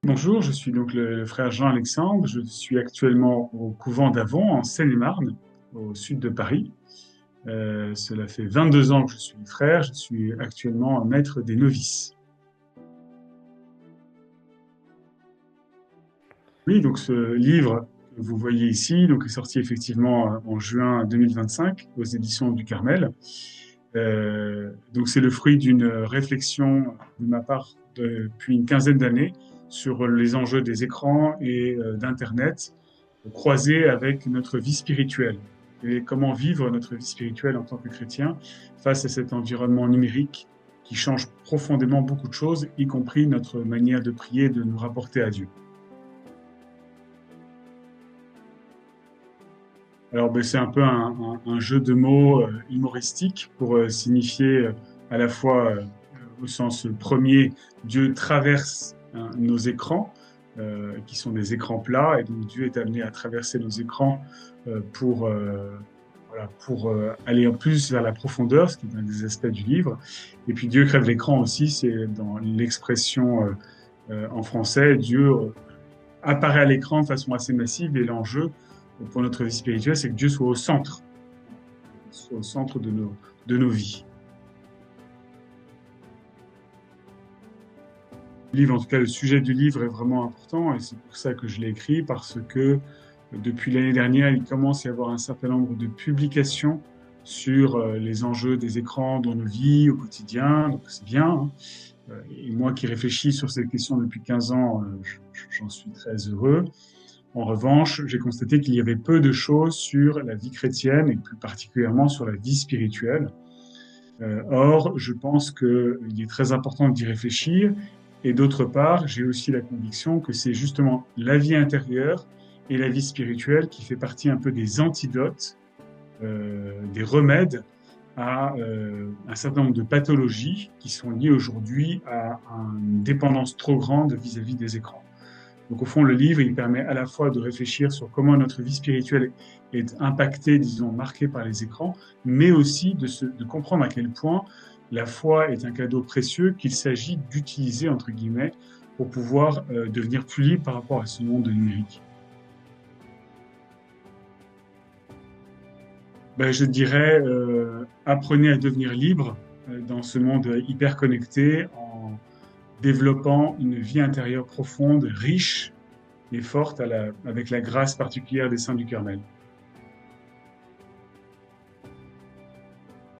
Bonjour, je suis donc le frère Jean-Alexandre. Je suis actuellement au couvent d'Avon, en Seine-et-Marne, au sud de Paris. Cela fait 22 ans que je suis frère. Je suis actuellement maître des novices. Oui, donc ce livre que vous voyez ici donc, est sorti effectivement en juin 2025 aux éditions du Carmel. Donc c'est le fruit d'une réflexion de ma part depuis une quinzaine d'années sur les enjeux des écrans et d'Internet, croisés avec notre vie spirituelle et comment vivre notre vie spirituelle en tant que chrétien face à cet environnement numérique qui change profondément beaucoup de choses, y compris notre manière de prier et de nous rapporter à Dieu. Alors, ben, c'est un peu un jeu de mots humoristique pour signifier à la fois, au sens premier, Dieu traverse nos écrans, qui sont des écrans plats, et donc Dieu est amené à traverser nos écrans pour, voilà, pour aller en plus vers la profondeur, ce qui est un des aspects du livre. Et puis Dieu crève l'écran aussi, c'est dans l'expression en français, Dieu apparaît à l'écran de façon assez massive, et l'enjeu pour notre vie spirituelle, c'est que Dieu soit au centre de nos vies. Le livre, en tout cas, le sujet du livre est vraiment important et c'est pour ça que je l'ai écrit, parce que depuis l'année dernière, il commence à y avoir un certain nombre de publications sur les enjeux des écrans dans nos vies au quotidien, donc c'est bien, hein. Et moi qui réfléchis sur cette question depuis 15 ans, j'en suis très heureux. En revanche, j'ai constaté qu'il y avait peu de choses sur la vie chrétienne et plus particulièrement sur la vie spirituelle. Or, je pense qu'il est très important d'y réfléchir. Et d'autre part, j'ai aussi la conviction que c'est justement la vie intérieure et la vie spirituelle qui fait partie un peu des antidotes, des remèdes à un certain nombre de pathologies qui sont liées aujourd'hui à une dépendance trop grande vis-à-vis des écrans. Donc, au fond, le livre, il permet à la fois de réfléchir sur comment notre vie spirituelle est impactée, disons, marquée par les écrans, mais aussi de comprendre à quel point la foi est un cadeau précieux qu'il s'agit d'utiliser, entre guillemets, pour pouvoir devenir plus libre par rapport à ce monde numérique. Ben, je dirais, apprenez à devenir libre dans ce monde hyper connecté en développant une vie intérieure profonde, riche et forte avec la grâce particulière des saints du Carmel.